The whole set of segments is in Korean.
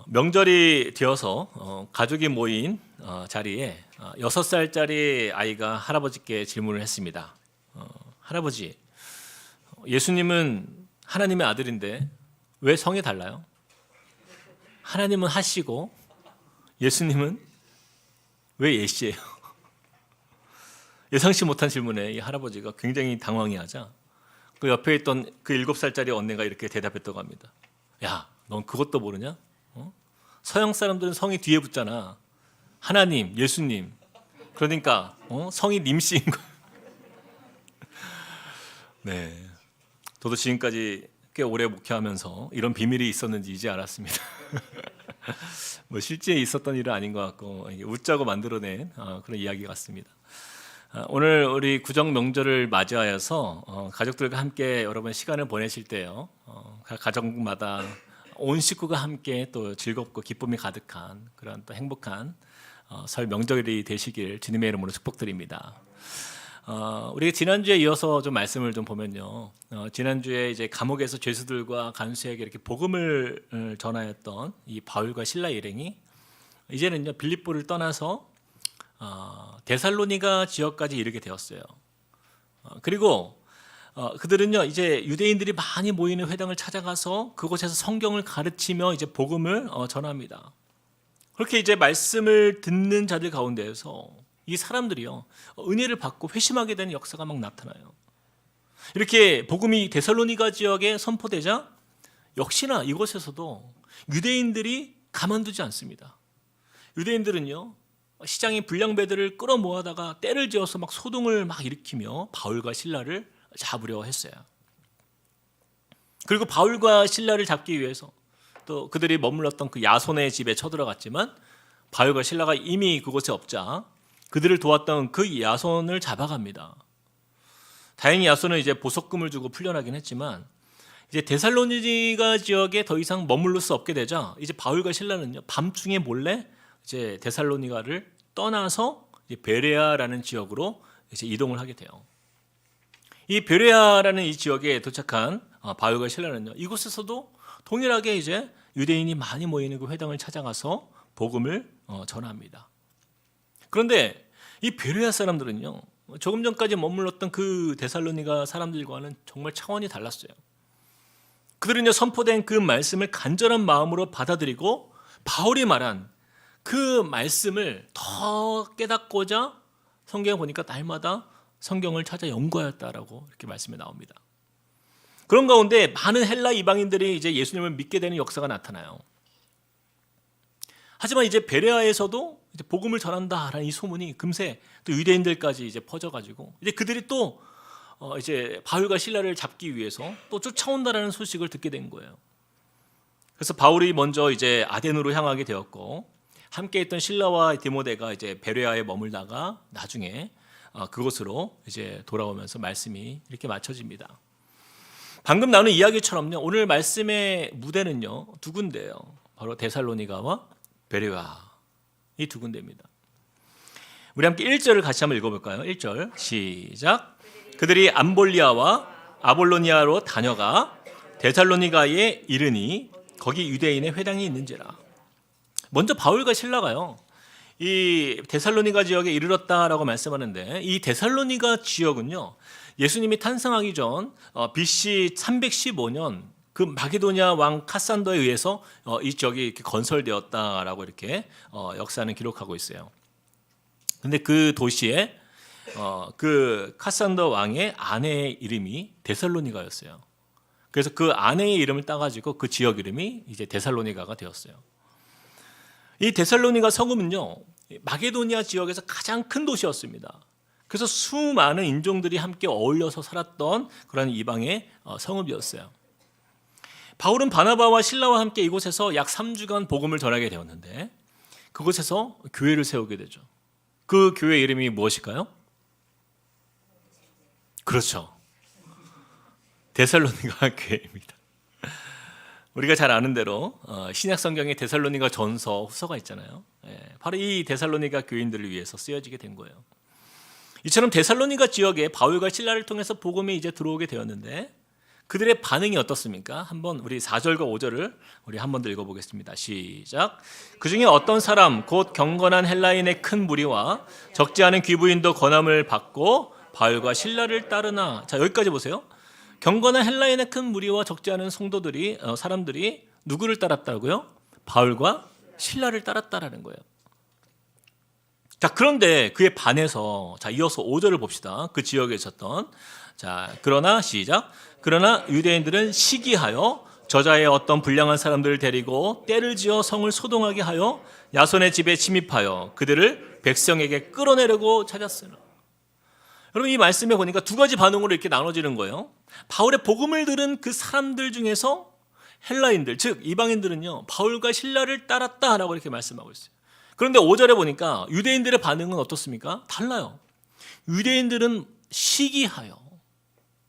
명절이 되어서 가족이 모인 자리에 6살짜리 아이가 할아버지께 질문을 했습니다. 할아버지, 예수님은 하나님의 아들인데 왜 성이 달라요? 하나님은 하시고 예수님은 왜 예시예요? 예상치 못한 질문에 이 할아버지가 굉장히 당황해하자 그 옆에 있던 그 7살짜리 언니가 이렇게 대답했다고 합니다. 야, 넌 그것도 모르냐? 서양 사람들은 성이 뒤에 붙잖아. 하나님, 예수님. 그러니까 성이 님씨인 거예요. 네, 저도 지금까지 꽤 오래 목회하면서 이런 비밀이 있었는지 이제 알았습니다. 뭐 실제 있었던 일은 아닌 것 같고 웃자고 만들어낸 그런 이야기 같습니다. 오늘 우리 구정 명절을 맞이하여서 가족들과 함께 여러분 시간을 보내실 때요, 가정마다 온 식구가 함께 또 즐겁고 기쁨이 가득한 그런 또 행복한 설 명절이 되시길 주님의 이름으로 축복드립니다. 우리가 지난주에 이어서 좀 말씀을 좀 보면요, 지난주에 이제 감옥에서 죄수들과 간수에게 이렇게 복음을 전하였던 이 바울과 실라 일행이 이제는요 빌립보를 떠나서 데살로니가 지역까지 이르게 되었어요. 그리고 그들은요 이제 유대인들이 많이 모이는 회당을 찾아가서 그곳에서 성경을 가르치며 이제 복음을 전합니다. 그렇게 이제 말씀을 듣는 자들 가운데에서 이 사람들이요 은혜를 받고 회심하게 되는 역사가 막 나타나요. 이렇게 복음이 데살로니가 지역에 선포되자 역시나 이곳에서도 유대인들이 가만두지 않습니다. 유대인들은요 시장의 불량배들을 끌어모아다가 떼를 지어서 막 소동을 막 일으키며 바울과 실라를 잡으려 했어요. 그리고 바울과 실라를 잡기 위해서 또 그들이 머물렀던 그 야손의 집에 쳐들어갔지만 바울과 실라가 이미 그곳에 없자 그들을 도왔던 그 야손을 잡아갑니다. 다행히 야손은 이제 보석금을 주고 풀려나긴 했지만 이제 데살로니가 지역에 더 이상 머물러 수 없게 되자 이제 바울과 실라는요 밤중에 몰래 이제 데살로니가를 떠나서 이제 베레아라는 지역으로 이제 이동을 하게 돼요. 이 베레아라는 이 지역에 도착한 바울과 실라는요 이곳에서도 동일하게 이제 유대인이 많이 모이는 그 회당을 찾아가서 복음을 전합니다. 그런데 이 베레아 사람들은요 조금 전까지 머물렀던 그 데살로니가 사람들과는 정말 차원이 달랐어요. 그들은요 선포된 그 말씀을 간절한 마음으로 받아들이고 바울이 말한 그 말씀을 더 깨닫고자 성경에 보니까 날마다 성경을 찾아 연구하였다라고 이렇게 말씀이 나옵니다. 그런 가운데 많은 헬라 이방인들이 이제 예수님을 믿게 되는 역사가 나타나요. 하지만 이제 베레아에서도 이제 복음을 전한다라는 이 소문이 금세 또 유대인들까지 이제 퍼져가지고 이제 그들이 또 이제 바울과 실라를 잡기 위해서 또 쫓아온다라는 소식을 듣게 된 거예요. 그래서 바울이 먼저 이제 아덴으로 향하게 되었고 함께 있던 실라와 디모데가 이제 베레아에 머물다가 나중에 그곳으로 이제 돌아오면서 말씀이 이렇게 맞춰집니다. 방금 나눈 이야기처럼요 오늘 말씀의 무대는요 두 군데예요. 바로 데살로니가와 베레아 이 두 군데입니다. 우리 함께 1절을 같이 한번 읽어볼까요? 1절 시작. 그들이 암볼리아와 아볼로니아로 다녀가 데살로니가에 이르니 거기 유대인의 회당이 있는지라. 먼저 바울과 실라가요 이 데살로니가 지역에 이르렀다라고 말씀하는데 이 데살로니가 지역은요 예수님이 탄생하기 전 BC 315년 그 마게도냐 왕 카산더에 의해서 이 지역이 이렇게 건설되었다라고 이렇게 역사는 기록하고 있어요. 근데 그 도시에 그 카산더 왕의 아내의 이름이 데살로니가였어요. 그래서 그 아내의 이름을 따가지고 그 지역 이름이 이제 데살로니가가 되었어요. 이 데살로니가 성읍은요 마게도니아 지역에서 가장 큰 도시였습니다. 그래서 수많은 인종들이 함께 어울려서 살았던 그런 이방의 성읍이었어요. 바울은 바나바와 실라와 함께 이곳에서 약 3주간 복음을 전하게 되었는데 그곳에서 교회를 세우게 되죠. 그 교회 이름이 무엇일까요? 그렇죠, 데살로니가 교회입니다. 우리가 잘 아는 대로 신약 성경에 데살로니가 전서, 후서가 있잖아요. 바로 이 데살로니가 교인들을 위해서 쓰여지게 된 거예요. 이처럼 데살로니가 지역에 바울과 실라를 통해서 복음이 이제 들어오게 되었는데 그들의 반응이 어떻습니까? 한번 우리 4절과 5절을 우리 한 번 더 읽어보겠습니다. 시작. 그 중에 어떤 사람 곧 경건한 헬라인의 큰 무리와 적지 않은 귀부인도 권함을 받고 바울과 실라를 따르나. 자, 여기까지 보세요. 경건한 헬라인의 큰 무리와 적지 않은 성도들이 사람들이 누구를 따랐다고요? 바울과 실라를 따랐다라는 거예요. 자, 그런데 그에 반해서 자, 이어서 5절을 봅시다. 그 지역에 있었던 자, 그러나 시작. 그러나 유대인들은 시기하여 저자의 어떤 불량한 사람들을 데리고 떼를 지어 성을 소동하게 하여 야손의 집에 침입하여 그들을 백성에게 끌어내려고 찾았으나. 여러분, 이 말씀에 보니까 두 가지 반응으로 이렇게 나눠지는 거예요. 바울의 복음을 들은 그 사람들 중에서 헬라인들, 즉 이방인들은요, 바울과 실라를 따랐다라고 이렇게 말씀하고 있어요. 그런데 5절에 보니까 유대인들의 반응은 어떻습니까? 달라요. 유대인들은 시기하여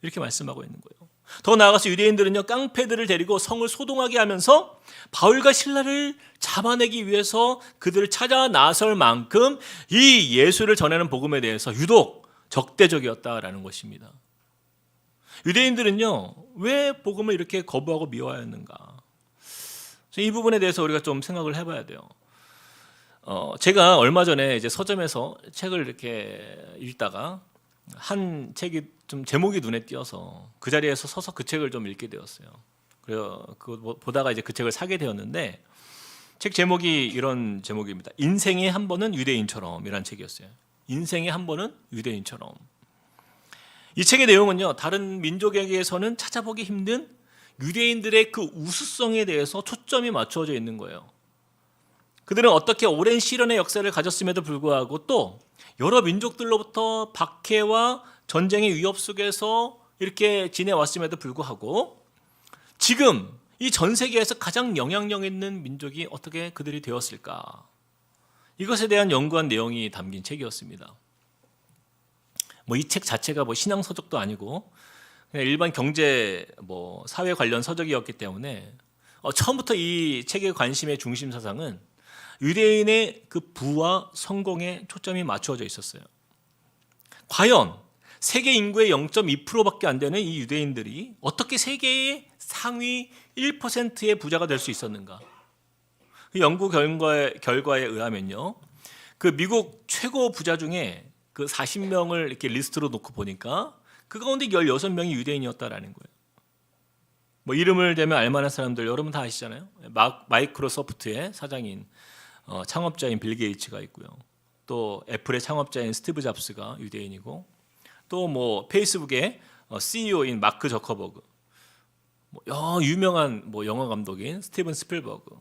이렇게 말씀하고 있는 거예요. 더 나아가서 유대인들은요, 깡패들을 데리고 성을 소동하게 하면서 바울과 실라를 잡아내기 위해서 그들을 찾아 나설 만큼 이 예수를 전하는 복음에 대해서 유독 적대적이었다라는 것입니다. 유대인들은요, 왜 복음을 이렇게 거부하고 미워하였는가? 이 부분에 대해서 우리가 좀 생각을 해봐야 돼요. 제가 얼마 전에 이제 서점에서 책을 이렇게 읽다가 한 책이 좀 제목이 눈에 띄어서 그 자리에서 서서 그 책을 좀 읽게 되었어요. 그래서 그거 보다가 이제 그 책을 사게 되었는데 책 제목이 이런 제목입니다. 인생의 한 번은 유대인처럼이라는 책이었어요. 인생의 한 번은 유대인처럼. 이 책의 내용은요, 다른 민족에게서는 찾아보기 힘든 유대인들의 그 우수성에 대해서 초점이 맞추어져 있는 거예요. 그들은 어떻게 오랜 시련의 역사를 가졌음에도 불구하고 또 여러 민족들로부터 박해와 전쟁의 위협 속에서 이렇게 지내왔음에도 불구하고 지금 이 전 세계에서 가장 영향력 있는 민족이 어떻게 그들이 되었을까? 이것에 대한 연구한 내용이 담긴 책이었습니다. 이 책 자체가 신앙 서적도 아니고 그냥 일반 경제 사회 관련 서적이었기 때문에 처음부터 이 책의 관심의 중심 사상은 유대인의 그 부와 성공에 초점이 맞추어져 있었어요. 과연 세계 인구의 0.2%밖에 안 되는 이 유대인들이 어떻게 세계의 상위 1%의 부자가 될 수 있었는가? 그 연구 결과에 의하면요, 그 미국 최고 부자 중에 그 40명을 이렇게 리스트로 놓고 보니까 그 가운데 16명이 유대인이었다라는 거예요. 이름을 대면 알만한 사람들 여러분 다 아시잖아요. 마이크로소프트의 사장인 창업자인 빌 게이츠가 있고요. 또 애플의 창업자인 스티브 잡스가 유대인이고, 또 페이스북의 CEO인 마크 저커버그, 유명한 영화 감독인 스티븐 스필버그,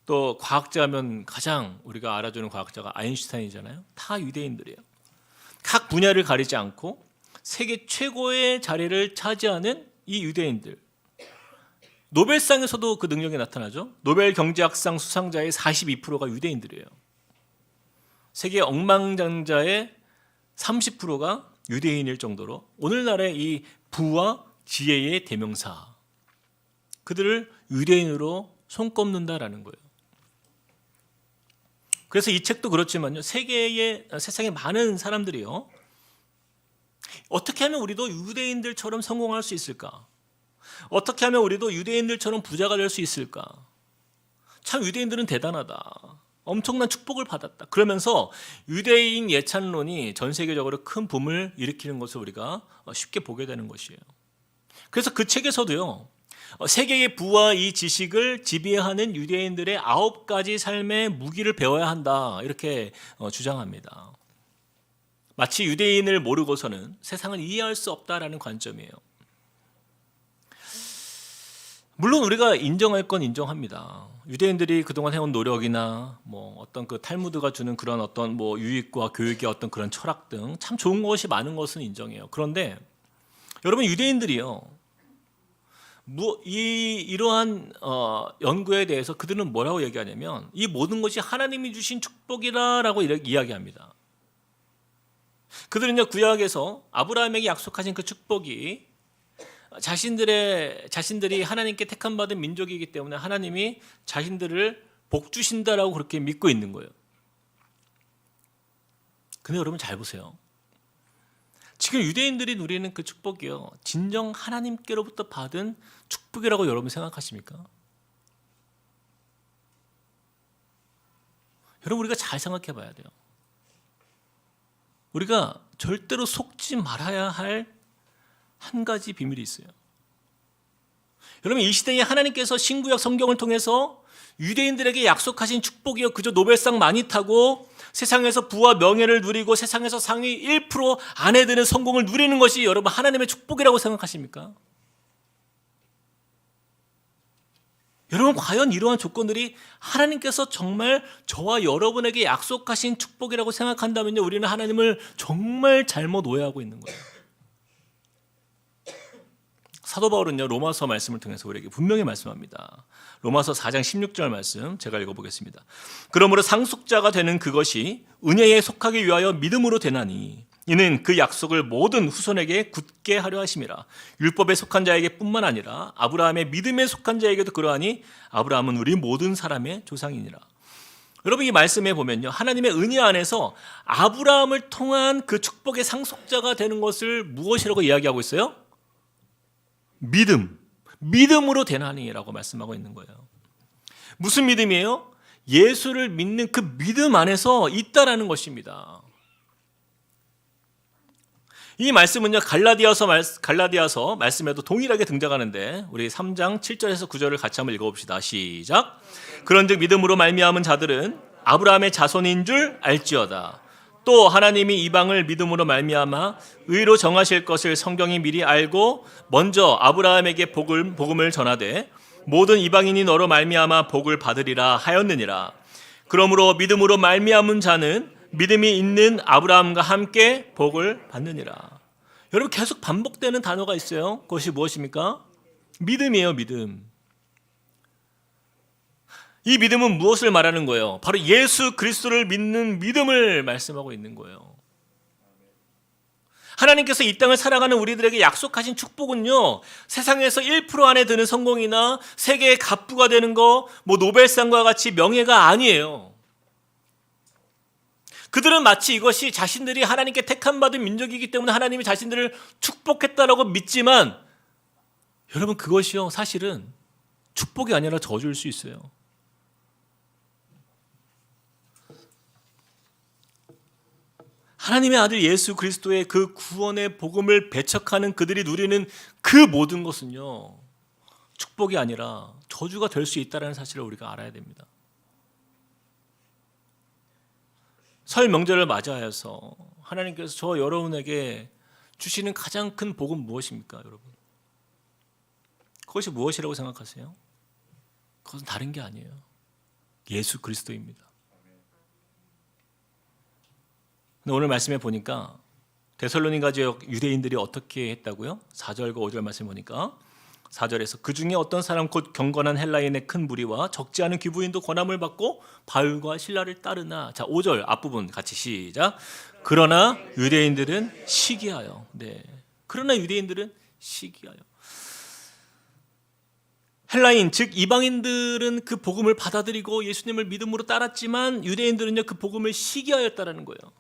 또 과학자면 가장 우리가 알아주는 과학자가 아인슈타인이잖아요. 다 유대인들이에요. 각 분야를 가리지 않고 세계 최고의 자리를 차지하는 이 유대인들. 노벨상에서도 그 능력이 나타나죠. 노벨 경제학상 수상자의 42%가 유대인들이에요. 세계 억만장자의 30%가 유대인일 정도로 오늘날의 이 부와 지혜의 대명사, 그들을 유대인으로 손꼽는다라는 거예요. 그래서 이 책도 그렇지만요, 세상의 많은 사람들이요, 어떻게 하면 우리도 유대인들처럼 성공할 수 있을까? 어떻게 하면 우리도 유대인들처럼 부자가 될 수 있을까? 참 유대인들은 대단하다. 엄청난 축복을 받았다. 그러면서 유대인 예찬론이 전 세계적으로 큰 붐을 일으키는 것을 우리가 쉽게 보게 되는 것이에요. 그래서 그 책에서도요, 세계의 부와 이 지식을 지배하는 유대인들의 9가지 삶의 무기를 배워야 한다, 이렇게 주장합니다. 마치 유대인을 모르고서는 세상을 이해할 수 없다라는 관점이에요. 물론 우리가 인정할 건 인정합니다. 유대인들이 그동안 해온 노력이나 어떤 그 탈무드가 주는 그런 어떤 유익과 교육의 어떤 그런 철학 등 참 좋은 것이 많은 것은 인정해요. 그런데 여러분, 유대인들이요, 이러한 연구에 대해서 그들은 뭐라고 얘기하냐면 이 모든 것이 하나님이 주신 축복이라고 이야기합니다. 그들은요, 구약에서 아브라함에게 약속하신 그 축복이 자신들이 하나님께 택함 받은 민족이기 때문에 하나님이 자신들을 복 주신다라고 그렇게 믿고 있는 거예요. 근데 여러분 잘 보세요. 지금 유대인들이 누리는 그 축복이요, 진정 하나님께로부터 받은 축복이라고 여러분 생각하십니까? 여러분, 우리가 잘 생각해 봐야 돼요. 우리가 절대로 속지 말아야 할 한 가지 비밀이 있어요. 여러분, 이 시대에 하나님께서 신구약 성경을 통해서 유대인들에게 약속하신 축복이요, 그저 노벨상 많이 타고 세상에서 부와 명예를 누리고 세상에서 상위 1% 안에 드는 성공을 누리는 것이 여러분 하나님의 축복이라고 생각하십니까? 여러분, 과연 이러한 조건들이 하나님께서 정말 저와 여러분에게 약속하신 축복이라고 생각한다면요, 우리는 하나님을 정말 잘못 오해하고 있는 거예요. 사도 바울은요, 로마서 말씀을 통해서 우리에게 분명히 말씀합니다. 로마서 4장 16절 말씀 제가 읽어보겠습니다. 그러므로 상속자가 되는 그것이 은혜에 속하기 위하여 믿음으로 되나니 이는 그 약속을 모든 후손에게 굳게 하려 하심이라. 율법에 속한 자에게 뿐만 아니라 아브라함의 믿음에 속한 자에게도 그러하니 아브라함은 우리 모든 사람의 조상이니라. 여러분, 이 말씀에 보면요, 하나님의 은혜 안에서 아브라함을 통한 그 축복의 상속자가 되는 것을 무엇이라고 이야기하고 있어요? 믿음으로 되나니라고 말씀하고 있는 거예요. 무슨 믿음이에요? 예수를 믿는 그 믿음 안에서 있다라는 것입니다. 이 말씀은요, 갈라디아서 말씀에도 동일하게 등장하는데 우리 3장 7절에서 9절을 같이 한번 읽어봅시다. 시작. 그런즉 믿음으로 말미암은 자들은 아브라함의 자손인 줄 알지어다. 또 하나님이 이방을 믿음으로 말미암아 의로 정하실 것을 성경이 미리 알고 먼저 아브라함에게 복음을 전하되 모든 이방인이 너로 말미암아 복을 받으리라 하였느니라. 그러므로 믿음으로 말미암은 자는 믿음이 있는 아브라함과 함께 복을 받느니라. 여러분, 계속 반복되는 단어가 있어요. 그것이 무엇입니까? 믿음이에요, 믿음. 이 믿음은 무엇을 말하는 거예요? 바로 예수 그리스도를 믿는 믿음을 말씀하고 있는 거예요. 하나님께서 이 땅을 살아가는 우리들에게 약속하신 축복은요, 세상에서 1% 안에 드는 성공이나 세계의 갑부가 되는 거, 노벨상과 같이 명예가 아니에요. 그들은 마치 이것이 자신들이 하나님께 택함받은 민족이기 때문에 하나님이 자신들을 축복했다라고 믿지만, 여러분, 그것이요, 사실은 축복이 아니라 저주일 수 있어요. 하나님의 아들 예수 그리스도의 그 구원의 복음을 배척하는 그들이 누리는 그 모든 것은요, 축복이 아니라 저주가 될 수 있다는 사실을 우리가 알아야 됩니다. 설 명절을 맞이하여서 하나님께서 저 여러분에게 주시는 가장 큰 복은 무엇입니까, 여러분? 그것이 무엇이라고 생각하세요? 그것은 다른 게 아니에요. 예수 그리스도입니다. 근데 오늘 말씀에 보니까 데살로니가 지역 유대인들이 어떻게 했다고요? 4절과 5절 말씀 보니까 4절에서 그 중에 어떤 사람 곧 경건한 헬라인의 큰 무리와 적지 않은 귀부인도 권함을 받고 바울과 실라를 따르나. 자, 5절 앞부분 같이 시작. 그러나 유대인들은 시기하여. 네. 그러나 유대인들은 시기하여. 헬라인, 즉 이방인들은 그 복음을 받아들이고 예수님을 믿음으로 따랐지만 유대인들은요, 그 복음을 시기하였다라는 거예요.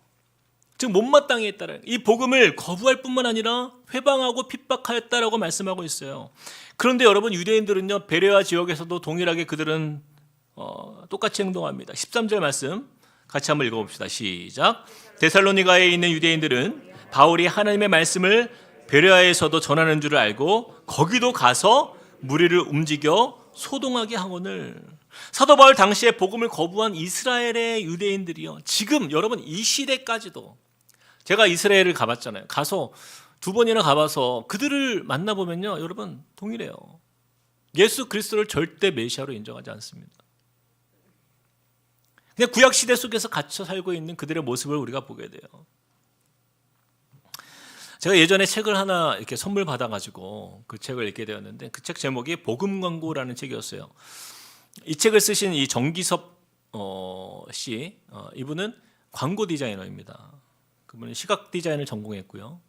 즉 못마땅히 했다는, 이 복음을 거부할 뿐만 아니라 회방하고 핍박하였다라고 말씀하고 있어요. 그런데 여러분, 유대인들은요, 베레아 지역에서도 동일하게 그들은 똑같이 행동합니다. 13절 말씀 같이 한번 읽어봅시다. 시작. 데살로니가에 있는 유대인들은 바울이 하나님의 말씀을 베레아에서도 전하는 줄을 알고 거기도 가서 무리를 움직여 소동하게 하거늘. 사도 바울 당시에 복음을 거부한 이스라엘의 유대인들이요, 지금 여러분 이 시대까지도, 제가 이스라엘을 가봤잖아요. 가서 2번이나 가봐서 그들을 만나보면요, 여러분 동일해요. 예수 그리스도를 절대 메시아로 인정하지 않습니다. 그냥 구약 시대 속에서 갇혀 살고 있는 그들의 모습을 우리가 보게 돼요. 제가 예전에 책을 하나 이렇게 선물 받아가지고 그 책을 읽게 되었는데, 그 책 제목이 복음 광고라는 책이었어요. 이 책을 쓰신 이 정기섭 씨, 이분은 광고 디자이너입니다. 그분은 시각 디자인을 전공했고요.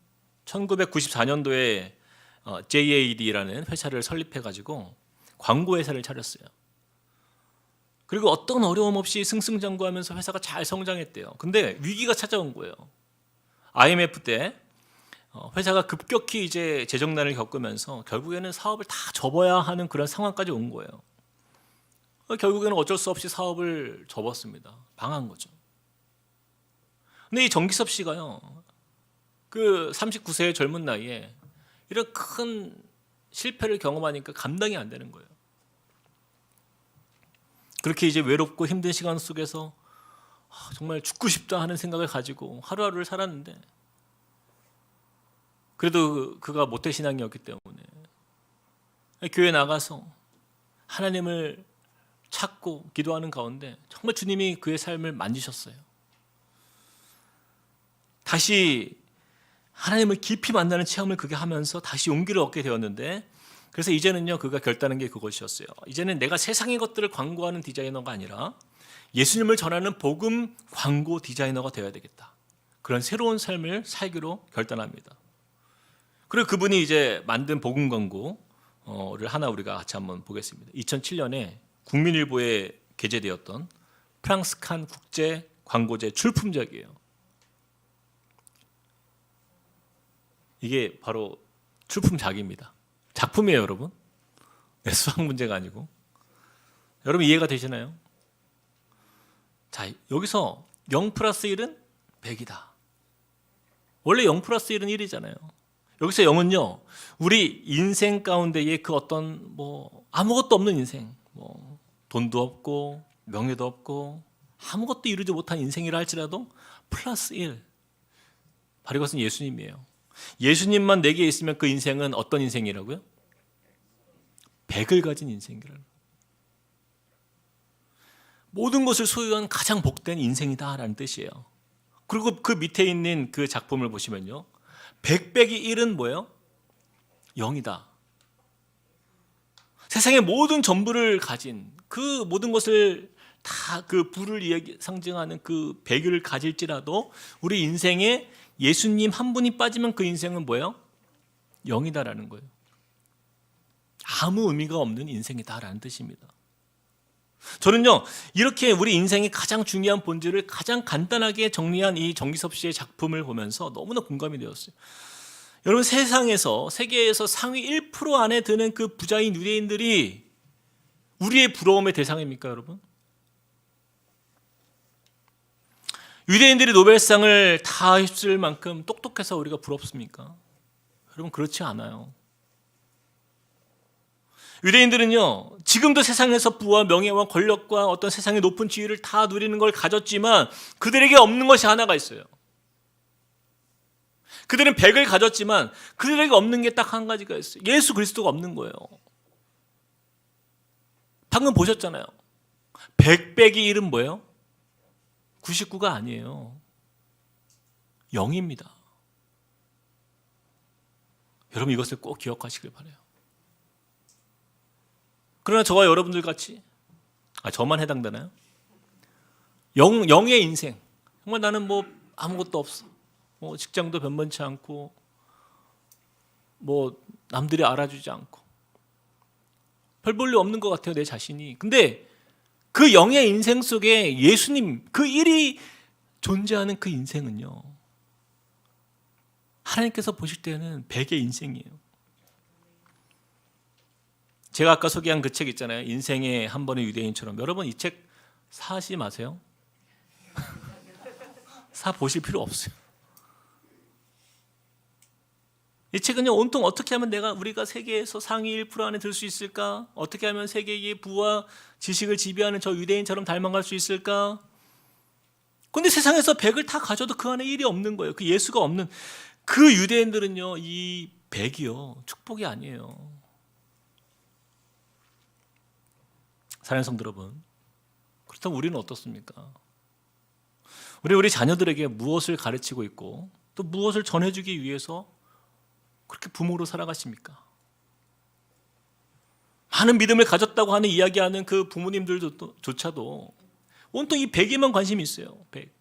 1994년도에 JAD라는 회사를 설립해가지고 광고 회사를 차렸어요. 그리고 어떤 어려움 없이 승승장구하면서 회사가 잘 성장했대요. 근데 위기가 찾아온 거예요. IMF 때 회사가 급격히 이제 재정난을 겪으면서 결국에는 사업을 다 접어야 하는 그런 상황까지 온 거예요. 결국에는 어쩔 수 없이 사업을 접었습니다. 망한 거죠. 근데 이 정기섭 씨가요, 그 39세의 젊은 나이에 이런 큰 실패를 경험하니까 감당이 안 되는 거예요. 그렇게 이제 외롭고 힘든 시간 속에서 정말 죽고 싶다 하는 생각을 가지고 하루하루를 살았는데, 그래도 그가 모태신앙이었기 때문에 교회 나가서 하나님을 찾고 기도하는 가운데 정말 주님이 그의 삶을 만지셨어요. 다시 하나님을 깊이 만나는 체험을 그게 하면서 다시 용기를 얻게 되었는데, 그래서 이제는요, 그가 결단한 게 그것이었어요. 이제는 내가 세상의 것들을 광고하는 디자이너가 아니라 예수님을 전하는 복음 광고 디자이너가 되어야 되겠다. 그런 새로운 삶을 살기로 결단합니다. 그리고 그분이 이제 만든 복음 광고를 하나 우리가 같이 한번 보겠습니다. 2007년에 국민일보에 게재되었던 프랑스 칸 국제 광고제 출품작이에요. 이게 바로 출품작입니다. 작품이에요, 여러분. 수학 문제가 아니고. 여러분 이해가 되시나요? 자, 여기서 0 플러스 1은 100이다. 원래 0 플러스 1은 1이잖아요. 여기서 0은요, 우리 인생 가운데의 그 어떤 아무것도 없는 인생, 돈도 없고 명예도 없고 아무것도 이루지 못한 인생이라 할지라도 플러스 1. 바로 이것은 예수님이에요. 예수님만 내게 있으면 그 인생은 어떤 인생이라고요? 100을 가진 인생이라는. 모든 것을 소유한 가장 복된 인생이다라는 뜻이에요. 그리고 그 밑에 있는 그 작품을 보시면요, 100 빼기 1은 뭐예요? 0이다. 세상의 모든 전부를 가진 그 모든 것을 다 그 부를 상징하는 그 100을 가질지라도 우리 인생에 예수님 한 분이 빠지면 그 인생은 뭐예요? 0이다라는 거예요. 아무 의미가 없는 인생이다라는 뜻입니다. 저는요, 이렇게 우리 인생의 가장 중요한 본질을 가장 간단하게 정리한 이 정기섭 씨의 작품을 보면서 너무나 공감이 되었어요. 여러분, 세계에서 상위 1% 안에 드는 그 부자인 유대인들이 우리의 부러움의 대상입니까, 여러분? 유대인들이 노벨상을 다 휩쓸 만큼 똑똑해서 우리가 부럽습니까? 여러분, 그렇지 않아요. 유대인들은요, 지금도 세상에서 부와 명예와 권력과 어떤 세상의 높은 지위를 다 누리는 걸 가졌지만 그들에게 없는 것이 하나가 있어요. 그들은 100을 가졌지만 그들에게 없는 게 딱 한 가지가 있어요. 예수 그리스도가 없는 거예요. 방금 보셨잖아요. 100 빼기 1은 뭐예요? 99가 아니에요. 0입니다. 여러분, 이것을 꼭 기억하시길 바라요. 그러나 저와 여러분들 같이, 저만 해당되나요? 0의 인생. 정말 나는 아무것도 없어. 직장도 변변치 않고, 남들이 알아주지 않고. 별 볼 일 없는 것 같아요, 내 자신이. 근데 그 0의 인생 속에 예수님, 그 1이 존재하는 그 인생은요, 하나님께서 보실 때는 100의 인생이에요. 제가 아까 소개한 그 책 있잖아요. 인생의 한 번의 유대인처럼. 여러분, 이 책 사지 마세요. 사 보실 필요 없어요. 이 책은요, 온통 어떻게 하면 우리가 세계에서 상위 1% 안에 들 수 있을까? 어떻게 하면 세계의 부와 지식을 지배하는 저 유대인처럼 닮아갈 수 있을까? 근데 세상에서 100을 다 가져도 그 안에 1이 없는 거예요. 그 예수가 없는 그 유대인들은요, 이 100이요, 축복이 아니에요. 사랑하는 성도 여러분, 그렇다면 우리는 어떻습니까? 우리 자녀들에게 무엇을 가르치고 있고 또 무엇을 전해주기 위해서 그렇게 부모로 살아가십니까? 많은 믿음을 가졌다고 하는 이야기하는 그 부모님들조차도 온통 이 100에만 관심이 있어요. 100.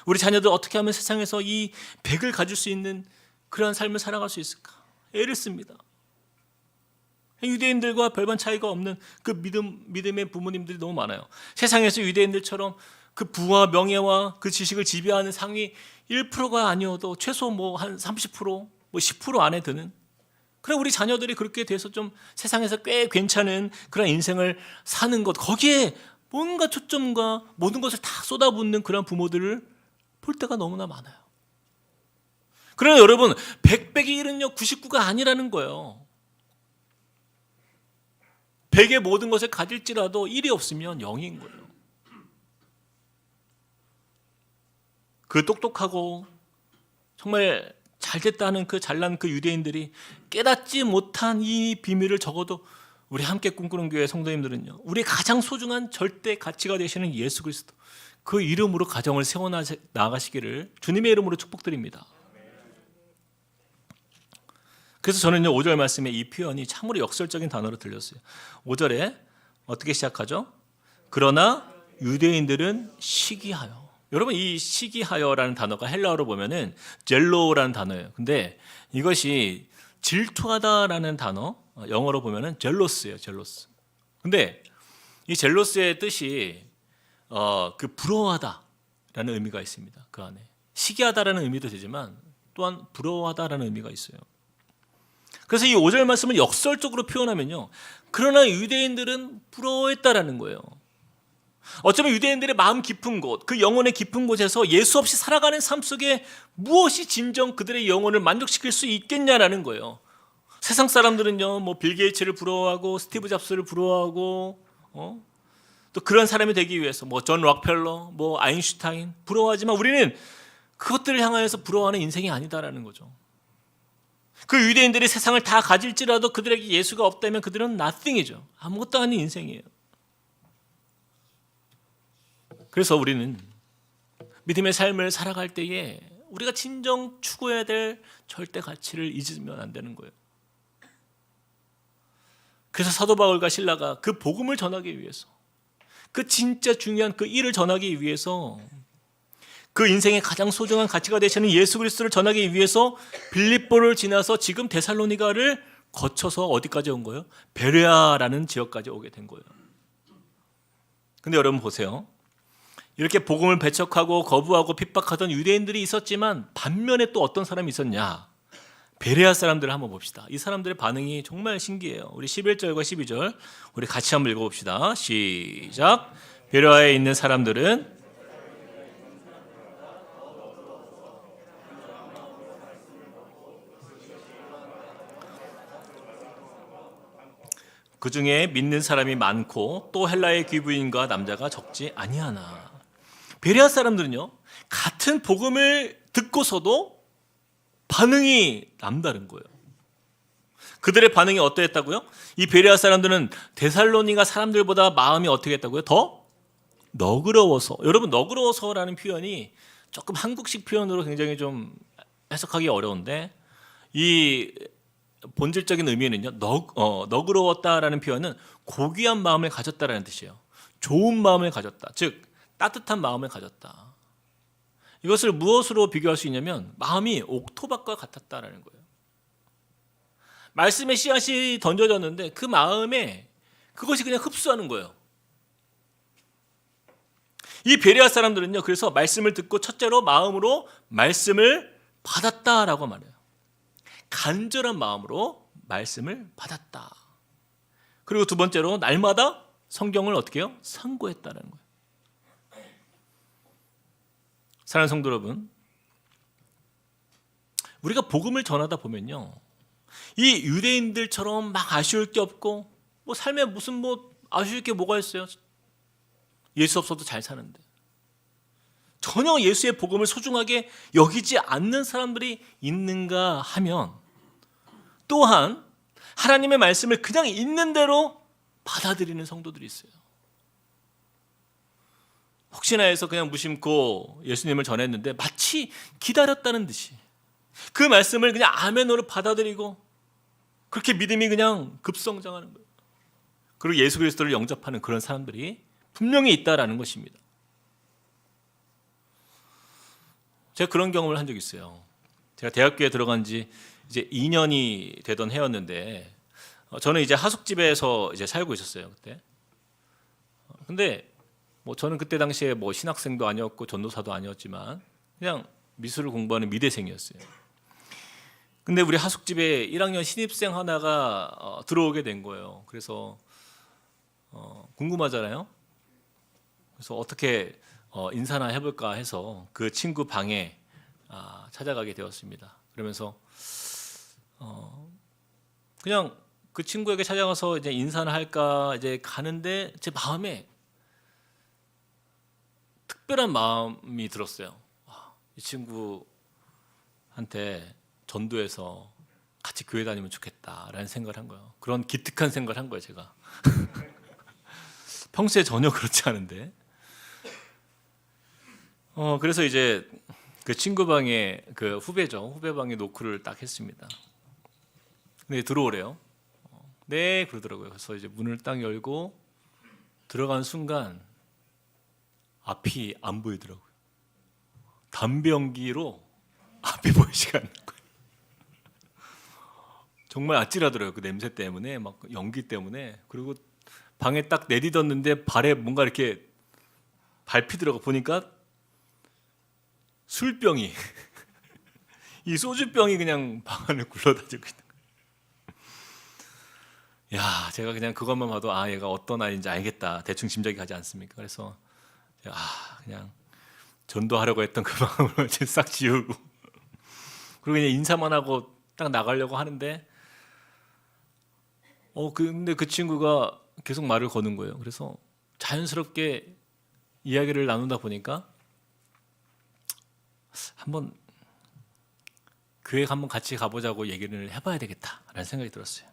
우리 자녀들 어떻게 하면 세상에서 이 100을 가질 수 있는 그러한 삶을 살아갈 수 있을까? 애를 씁니다. 유대인들과 별반 차이가 없는 그 믿음의 부모님들이 너무 많아요. 세상에서 유대인들처럼 그 부와 명예와 그 지식을 지배하는 상위 1%가 아니어도 최소 뭐 한 30%, 뭐 10% 안에 드는, 그래 우리 자녀들이 그렇게 돼서 좀 세상에서 꽤 괜찮은 그런 인생을 사는 것, 거기에 뭔가 초점과 모든 것을 다 쏟아붓는 그런 부모들을 볼 때가 너무나 많아요. 그러나 여러분, 100백의 1은요 99가 아니라는 거예요. 100의 모든 것을 가질지라도 1이 없으면 0인 거예요. 그 똑똑하고 정말 잘됐다는 그 잘난 그 유대인들이 깨닫지 못한 이 비밀을 적어도 우리 함께 꿈꾸는 교회 성도님들은요, 우리 가장 소중한 절대 가치가 되시는 예수 그리스도, 그 이름으로 가정을 세워나가시기를 주님의 이름으로 축복드립니다. 그래서 저는요 5절 말씀에 이 표현이 참으로 역설적인 단어로 들렸어요. 5절에 어떻게 시작하죠? 그러나 유대인들은 시기하여. 여러분, 이 시기하여라는 단어가 헬라어로 보면은 젤로라는 단어예요. 근데 이것이 질투하다라는 단어, 영어로 보면은 젤로스예요. 젤로스. 근데 이 젤로스의 뜻이 그 부러워하다라는 의미가 있습니다. 그 안에 시기하다라는 의미도 되지만 또한 부러워하다라는 의미가 있어요. 그래서 이 5절 말씀을 역설적으로 표현하면요, 그러나 유대인들은 부러워했다라는 거예요. 어쩌면 유대인들의 마음 깊은 곳, 그 영혼의 깊은 곳에서 예수 없이 살아가는 삶 속에 무엇이 진정 그들의 영혼을 만족시킬 수 있겠냐라는 거예요. 세상 사람들은요, 뭐 빌 게이츠를 부러워하고 스티브 잡스를 부러워하고, 또 그런 사람이 되기 위해서 뭐 존 록펠러, 뭐 아인슈타인 부러워하지만 우리는 그것들을 향하여서 부러워하는 인생이 아니다라는 거죠. 그 유대인들이 세상을 다 가질지라도 그들에게 예수가 없다면 그들은 nothing이죠. 아무것도 아닌 인생이에요. 그래서 우리는 믿음의 삶을 살아갈 때에 우리가 진정 추구해야 될 절대 가치를 잊으면 안 되는 거예요. 그래서 사도 바울과 실라가 그 복음을 전하기 위해서, 그 진짜 중요한 그 일을 전하기 위해서, 그 인생의 가장 소중한 가치가 되시는 예수 그리스도를 전하기 위해서 빌립보를 지나서 지금 데살로니가를 거쳐서 어디까지 온 거예요? 베레아라는 지역까지 오게 된 거예요. 근데 여러분 보세요. 이렇게 복음을 배척하고 거부하고 핍박하던 유대인들이 있었지만 반면에 또 어떤 사람이 있었냐? 베레아 사람들을 한번 봅시다. 이 사람들의 반응이 정말 신기해요. 우리 11절과 12절 우리 같이 한번 읽어봅시다. 시작. 베레아에 있는 사람들은 그 중에 믿는 사람이 많고 또 헬라의 귀부인과 남자가 적지 아니하나. 베레아 사람들은요, 같은 복음을 듣고서도 반응이 남다른 거예요. 그들의 반응이 어떠했다고요? 이 베레아 사람들은 데살로니가 사람들보다 마음이 어떻게 했다고요? 더 너그러워서. 여러분, 너그러워서라는 표현이 조금 한국식 표현으로 굉장히 좀 해석하기 어려운데, 이 본질적인 의미는요, 너그러웠다라는 표현은 고귀한 마음을 가졌다라는 뜻이에요. 좋은 마음을 가졌다, 즉 따뜻한 마음을 가졌다. 이것을 무엇으로 비교할 수 있냐면 마음이 옥토밭과 같았다라는 거예요. 말씀의 씨앗이 던져졌는데 그 마음에 그것이 그냥 흡수하는 거예요. 이 베레아 사람들은요, 그래서 말씀을 듣고 첫째로 마음으로 말씀을 받았다라고 말해요. 간절한 마음으로 말씀을 받았다. 그리고 두 번째로 날마다 성경을 어떻게 해요? 상고했다는 거예요. 사랑하는 성도 여러분, 우리가 복음을 전하다 보면요, 이 유대인들처럼 막 아쉬울 게 없고 뭐 삶에 무슨 뭐 아쉬울 게 뭐가 있어요? 예수 없어도 잘 사는데. 전혀 예수의 복음을 소중하게 여기지 않는 사람들이 있는가 하면, 또한 하나님의 말씀을 그냥 있는 대로 받아들이는 성도들이 있어요. 혹시나 해서 그냥 무심코 예수님을 전했는데 마치 기다렸다는 듯이 그 말씀을 그냥 아멘으로 받아들이고 그렇게 믿음이 그냥 급성장하는 거예요. 그리고 예수 그리스도를 영접하는 그런 사람들이 분명히 있다라는 것입니다. 제가 그런 경험을 한 적이 있어요. 제가 대학교에 들어간 지 이제 2년이 되던 해였는데, 저는 이제 하숙집에서 이제 살고 있었어요, 그때. 근데 뭐 저는 그때 당시에 뭐 신학생도 아니었고 전도사도 아니었지만 그냥 미술을 공부하는 미대생이었어요. 근데 우리 하숙집에 1학년 신입생 하나가 들어오게 된 거예요. 그래서 궁금하잖아요. 그래서 어떻게 인사나 해볼까 해서 그 친구 방에 찾아가게 되었습니다. 그러면서 그냥 그 친구에게 찾아가서 이제 인사를 할까 이제 가는데 제 마음에 특별한 마음이 들었어요. 이 친구한테 전도해서 같이 교회 다니면 좋겠다라는 생각을 한 거예요. 그런 기특한 생각을 한 거예요, 제가. 평소에 전혀 그렇지 않은데. 그래서 이제 그 친구 방에 그 후배 방에 노크를 딱 했습니다. 근데 들어오래요. 네, 그러더라고요. 그래서 이제 문을 딱 열고 들어간 순간 앞이 안 보이더라고요. 담배 연기로 앞이 보이지가 않는 거예요. 정말 아찔하더라고요. 그 냄새 때문에, 막 연기 때문에. 그리고 방에 딱 내딛었는데 발에 뭔가 이렇게 밟히더라고. 보니까 술병이 이 소주병이 그냥 방 안을 굴러다니고 있는 거예요. 야, 제가 그냥 그것만 봐도 얘가 어떤 아이인지 알겠다. 대충 짐작이 가지 않습니까? 그래서 그냥 전도하려고 했던 그 마음을 싹 지우고 그리고 그냥 인사만 하고 딱 나가려고 하는데 근데 그 친구가 계속 말을 거는 거예요. 그래서 자연스럽게 이야기를 나누다 보니까 한번 교회 한번 같이 가보자고 얘기를 해봐야 되겠다라는 생각이 들었어요.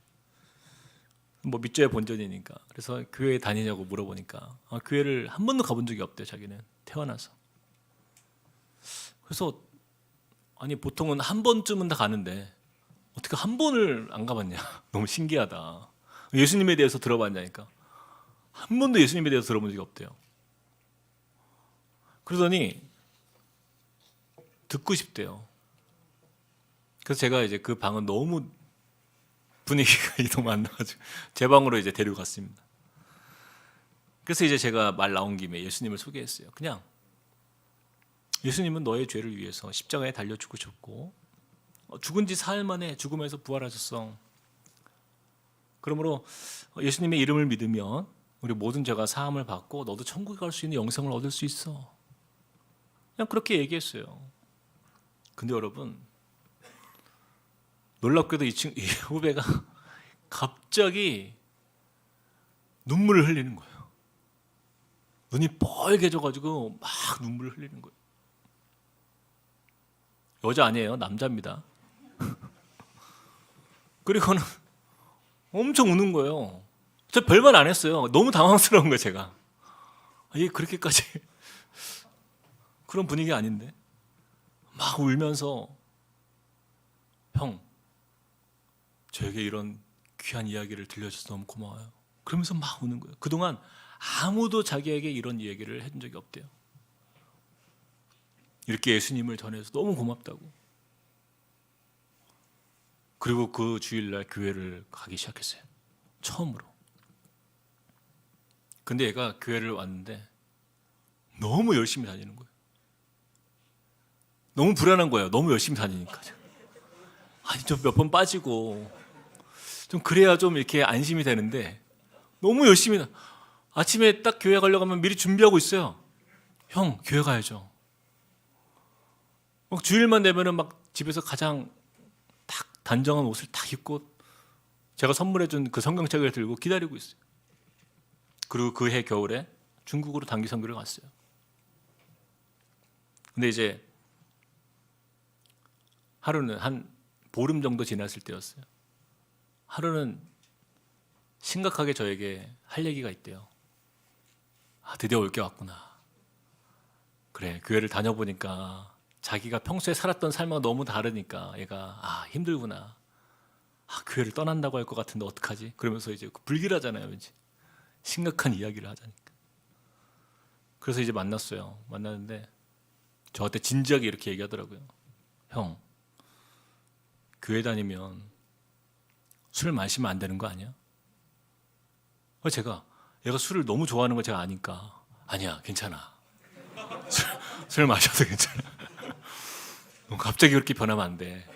뭐 밑줄의 본전이니까. 그래서 교회 다니냐고 물어보니까 교회를 한 번도 가본 적이 없대요. 자기는 태어나서. 그래서 보통은 한 번쯤은 다 가는데 어떻게 한 번을 안 가봤냐. 너무 신기하다. 예수님에 대해서 들어봤냐니까. 한 번도 예수님에 대해서 들어본 적이 없대요. 그러더니 듣고 싶대요. 그래서 제가 이제 그 방은 너무 분위기가 너무 안 나가지고 제 방으로 이제 데리고 갔습니다. 그래서 이제 제가 말 나온 김에 예수님을 소개했어요. 그냥 예수님은 너의 죄를 위해서 십자가에 달려 죽으셨고 죽은 지 사흘 만에 죽음에서 부활하셨어. 그러므로 예수님의 이름을 믿으면 우리 모든 죄가 사함을 받고 너도 천국에 갈 수 있는 영생을 얻을 수 있어. 그냥 그렇게 얘기했어요. 근데 여러분 놀랍게도 이 후배가 갑자기 눈물을 흘리는 거예요. 눈이 뻘개져가지고 막 눈물을 흘리는 거예요. 여자 아니에요. 남자입니다. 그리고는 엄청 우는 거예요. 저 별말 안 했어요. 너무 당황스러운 거예요, 제가. 이게 그렇게까지 그런 분위기 아닌데. 막 울면서 형, 저에게 이런 귀한 이야기를 들려줘서 너무 고마워요. 그러면서 막 우는 거예요. 그동안 아무도 자기에게 이런 이야기를 해준 적이 없대요. 이렇게 예수님을 전해서 너무 고맙다고. 그리고 그 주일날 교회를 가기 시작했어요. 처음으로. 근데 얘가 교회를 왔는데 너무 열심히 다니는 거예요. 너무 불안한 거예요. 너무 열심히 다니니까. 좀 몇 번 빠지고 좀 그래야 좀 이렇게 안심이 되는데 너무 열심히 아침에 딱 교회 가려고 하면 미리 준비하고 있어요. 형, 교회 가야죠. 막 주일만 되면은 막 집에서 가장 딱 단정한 옷을 딱 입고 제가 선물해준 그 성경책을 들고 기다리고 있어요. 그리고 그 해 겨울에 중국으로 단기 선교를 갔어요. 근데 이제 하루는 한 보름 정도 지났을 때였어요. 하루는 심각하게 저에게 할 얘기가 있대요. 드디어 올 게 왔구나. 그래, 교회를 다녀보니까 자기가 평소에 살았던 삶과 너무 다르니까 얘가 힘들구나. 교회를 떠난다고 할 것 같은데 어떡하지? 그러면서 이제 불길하잖아요, 왠지. 심각한 이야기를 하자니까. 그래서 이제 만났어요. 만났는데 저한테 진지하게 이렇게 얘기하더라고요. 형, 교회 다니면 술 마시면 안 되는 거 아니야? 제가 얘가 술을 너무 좋아하는 걸 제가 아니까 아니야, 괜찮아. 술 마셔도 괜찮아. 갑자기 그렇게 변하면 안 돼.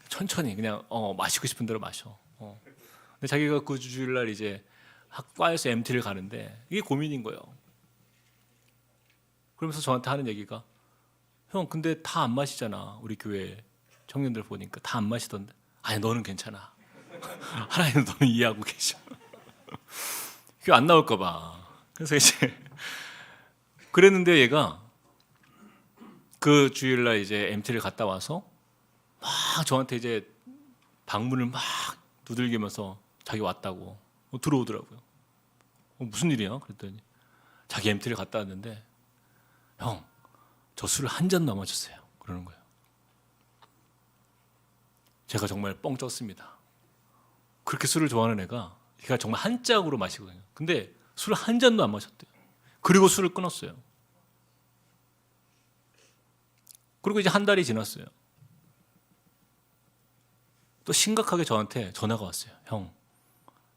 천천히 그냥 마시고 싶은 대로 마셔. 근데 자기가 그 주일날 이제 학과에서 MT를 가는데 이게 고민인 거예요. 그러면서 저한테 하는 얘기가, 형 근데 다 안 마시잖아. 우리 교회 청년들 보니까 다 안 마시던데. 아니 너는 괜찮아. 하나님은 너는 이해하고 계셔. 그게 안 나올까 봐. 그래서 이제 그랬는데 얘가 그 주일날 이제 MT를 갔다 와서 막 저한테 이제 방문을 막 두들기면서 자기 왔다고 들어오더라고요. 무슨 일이야? 그랬더니 자기 MT를 갔다 왔는데 형, 저 술을 한 잔 넘어졌어요. 그러는 거예요. 제가 정말 뻥 쪘습니다. 그렇게 술을 좋아하는 애가 걔가 정말 한 짝으로 마시거든요. 근데 술을 한 잔도 안 마셨대요. 그리고 술을 끊었어요. 그리고 이제 한 달이 지났어요. 또 심각하게 저한테 전화가 왔어요. 형,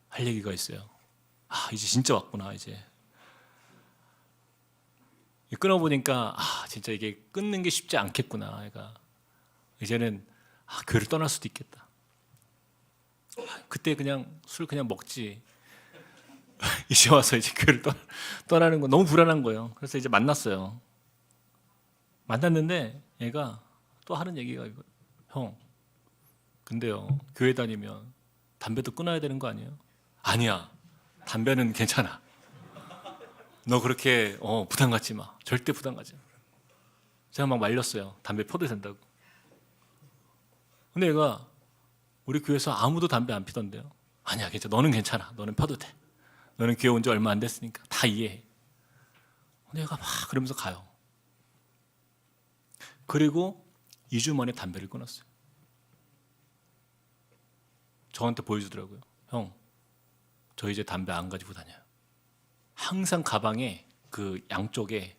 할 얘기가 있어요. 아, 이제 진짜 왔구나, 이제. 끊어보니까, 진짜 이게 끊는 게 쉽지 않겠구나. 얘가. 이제는, 교회를 떠날 수도 있겠다. 그때 그냥 술 그냥 먹지. 이제 와서 이제 교회를 떠나는 거 너무 불안한 거예요. 그래서 이제 만났어요. 만났는데 얘가 또 하는 얘기가 이거, 형, 근데요 교회 다니면 담배도 끊어야 되는 거 아니에요? 아니야, 담배는 괜찮아. 너 그렇게 부담 갖지 마. 절대 부담 갖지 마. 제가 막 말렸어요. 담배 펴도 된다고. 근데 얘가 우리 교회에서 아무도 담배 안 피던데요. 아니야, 괜찮아. 너는 괜찮아. 너는 펴도 돼. 너는 교회 온 지 얼마 안 됐으니까 다 이해해. 근데 얘가 막 그러면서 가요. 그리고 2주 만에 담배를 끊었어요. 저한테 보여주더라고요. 형, 저 이제 담배 안 가지고 다녀요. 항상 가방에 그 양쪽에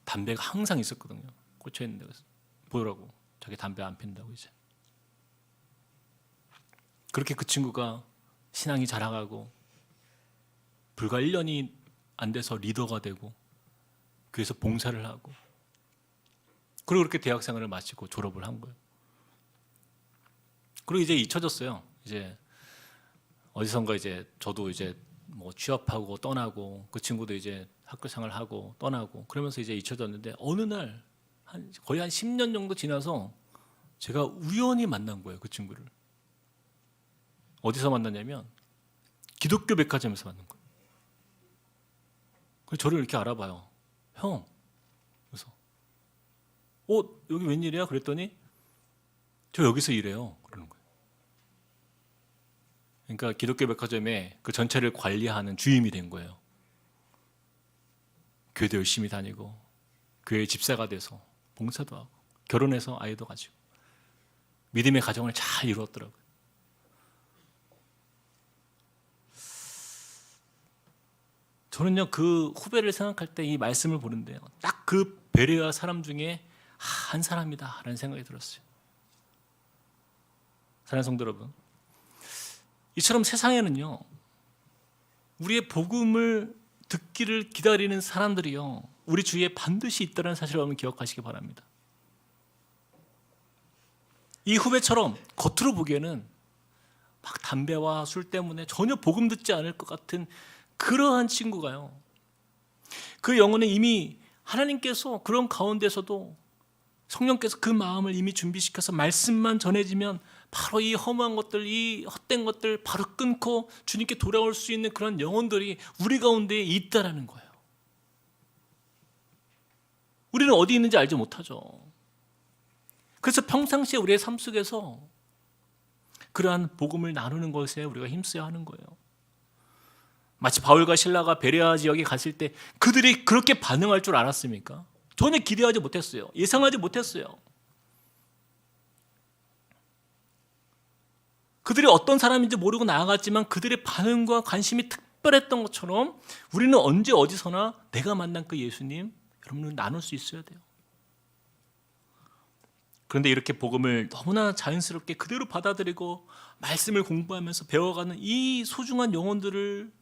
담배가 항상 있었거든요. 꽂혀 있는데 보더라고. 자기 담배 안 핀다고 이제. 그렇게 그 친구가 신앙이 자라가고 불과 1년이 안 돼서 리더가 되고 교회에서 봉사를 하고 그리고 그렇게 대학생활을 마치고 졸업을 한 거예요. 그리고 이제 잊혀졌어요. 이제 어디선가 이제 저도 이제 뭐 취업하고 떠나고 그 친구도 이제 학교 생활하고 떠나고 그러면서 이제 잊혀졌는데 어느 날 거의 한 10년 정도 지나서 제가 우연히 만난 거예요. 그 친구를. 어디서 만났냐면 기독교 백화점에서 만난 거예요. 그래서 저를 이렇게 알아봐요. 형. 그래서 여기 웬일이야? 그랬더니 저 여기서 일해요. 그러는 거예요. 그러니까 기독교 백화점에 그 전체를 관리하는 주임이 된 거예요. 교회도 열심히 다니고 교회 집사가 돼서 봉사도 하고 결혼해서 아이도 가지고 믿음의 가정을 잘 이루었더라고요. 저는요 그 후배를 생각할 때 이 말씀을 보는데요 딱 그 베레아 사람 중에 한 사람이다 라는 생각이 들었어요. 사랑하는 성도 여러분, 이처럼 세상에는요 우리의 복음을 듣기를 기다리는 사람들이요 우리 주위에 반드시 있다는 사실을 여러분 기억하시기 바랍니다. 이 후배처럼 겉으로 보기에는 막 담배와 술 때문에 전혀 복음 듣지 않을 것 같은 그러한 친구가요 그 영혼은 이미 하나님께서 그런 가운데서도 성령께서 그 마음을 이미 준비시켜서 말씀만 전해지면 바로 이 허무한 것들, 이 헛된 것들 바로 끊고 주님께 돌아올 수 있는 그런 영혼들이 우리 가운데 있다라는 거예요. 우리는 어디 있는지 알지 못하죠. 그래서 평상시에 우리의 삶 속에서 그러한 복음을 나누는 것에 우리가 힘써야 하는 거예요. 마치 바울과 실라가 베레아 지역에 갔을 때 그들이 그렇게 반응할 줄 알았습니까? 전혀 기대하지 못했어요. 예상하지 못했어요. 그들이 어떤 사람인지 모르고 나아갔지만 그들의 반응과 관심이 특별했던 것처럼 우리는 언제 어디서나 내가 만난 그 예수님 여러분은 나눌 수 있어야 돼요. 그런데 이렇게 복음을 너무나 자연스럽게 그대로 받아들이고 말씀을 공부하면서 배워가는 이 소중한 영혼들을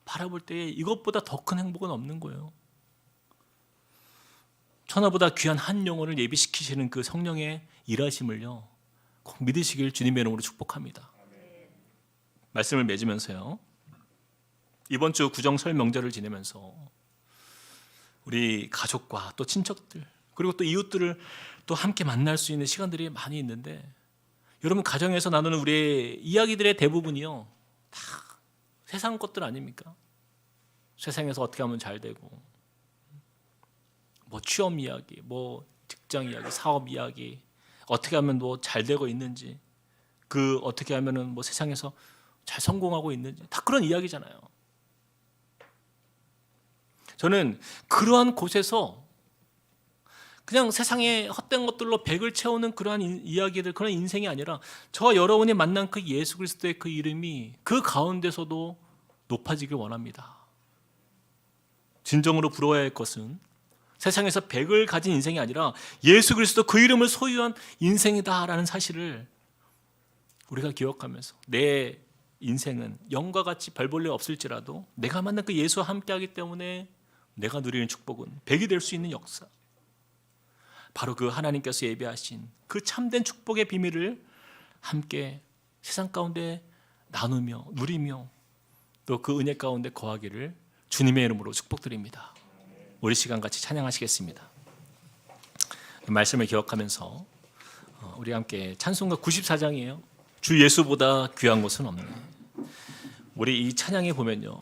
바라볼 때 이것보다 더 큰 행복은 없는 거예요. 천하보다 귀한 한 영혼을 예비시키시는 그 성령의 일하심을요, 꼭 믿으시길 주님의 이름으로 축복합니다. 말씀을 맺으면서요, 이번 주 구정설 명절을 지내면서 우리 가족과 또 친척들 그리고 또 이웃들을 또 함께 만날 수 있는 시간들이 많이 있는데, 여러분 가정에서 나누는 우리의 이야기들의 대부분이요 다 세상 것들 아닙니까? 세상에서 어떻게 하면 잘 되고, 뭐 취업 이야기, 뭐 직장 이야기, 사업 이야기, 어떻게 하면 뭐 잘 되고 있는지, 그 어떻게 하면은 뭐 세상에서 잘 성공하고 있는지, 다 그런 이야기잖아요. 저는 그러한 곳에서 그냥 세상의 헛된 것들로 백을 채우는 그러한 이야기들, 그런 인생이 아니라 저와 여러분이 만난 그 예수 그리스도의 그 이름이 그 가운데서도 높아지길 원합니다. 진정으로 부러워야 할 것은 세상에서 백을 가진 인생이 아니라 예수 그리스도 그 이름을 소유한 인생이다라는 사실을 우리가 기억하면서, 내 인생은 영과 같이 별 볼 일 없을지라도 내가 만난 그 예수와 함께하기 때문에 내가 누리는 축복은 백이 될 수 있는 역사, 바로 그 하나님께서 예비하신 그 참된 축복의 비밀을 함께 세상 가운데 나누며 누리며 또 그 은혜 가운데 거하기를 주님의 이름으로 축복드립니다. 우리 시간 같이 찬양하시겠습니다. 말씀을 기억하면서 우리 함께 찬송가 94장이에요. 주 예수보다 귀한 것은 없네. 우리 이 찬양에 보면요,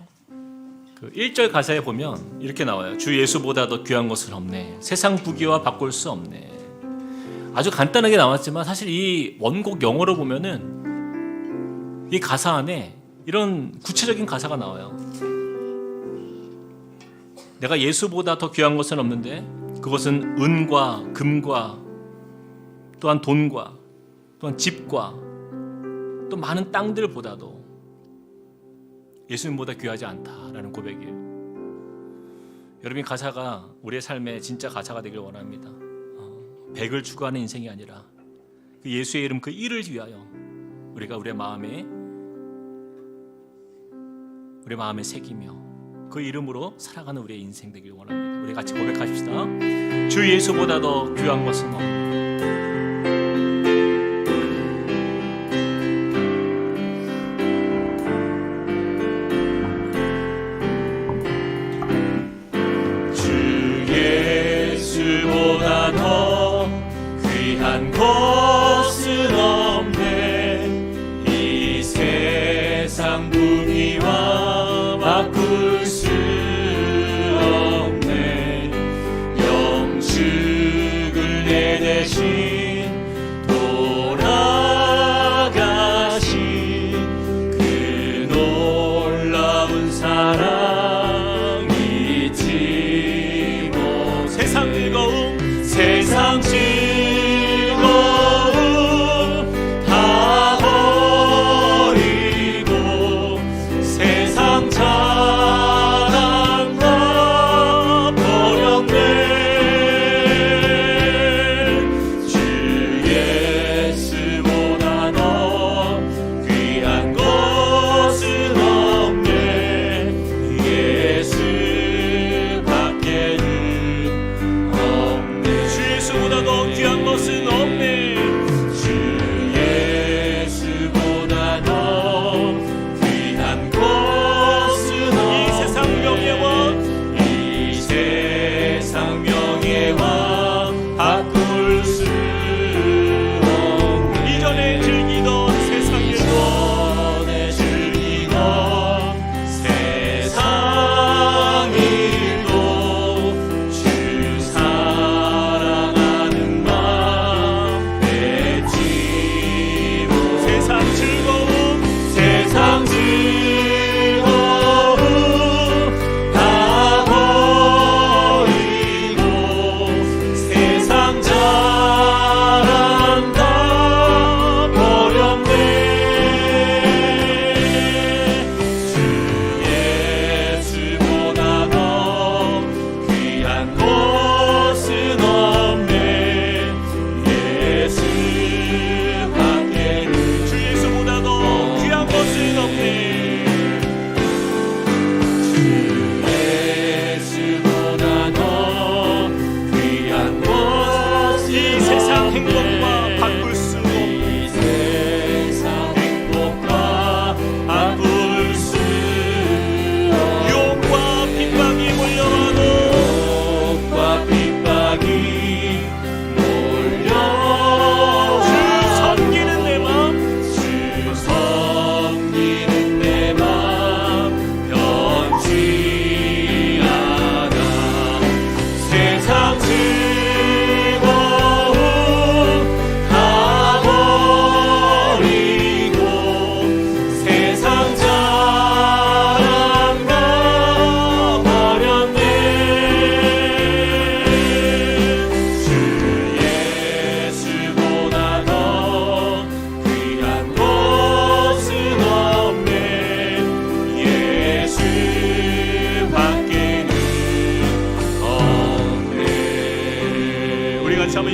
그 1절 가사에 보면 이렇게 나와요. 주 예수보다 더 귀한 것은 없네. 세상 부귀와 바꿀 수 없네. 아주 간단하게 나왔지만 사실 이 원곡 영어로 보면은 이 가사 안에 이런 구체적인 가사가 나와요. 내가 예수보다 더 귀한 것은 없는데 그것은 은과 금과 또한 돈과 또한 집과 또 많은 땅들보다도 예수님보다 귀하지 않다라는 고백이에요. 여러분, 가사가 우리의 삶의 진짜 가사가 되길 원합니다. 백을 추구하는 인생이 아니라 그 예수의 이름 그 일을 위하여 우리가 우리의 마음에 새기며 그 이름으로 살아가는 우리의 인생 되길 원합니다. 우리 같이 고백하십시다. 주 예수보다 더 귀한 것은 없네. 것은 없네. 이 세상 부귀와 바꿀 수 없네. 영축을 내 대신 돌아가신 그 놀라운 사랑 잊지 못. 세상 즐거움, 세상 즐거움 다 버리고 세상 자랑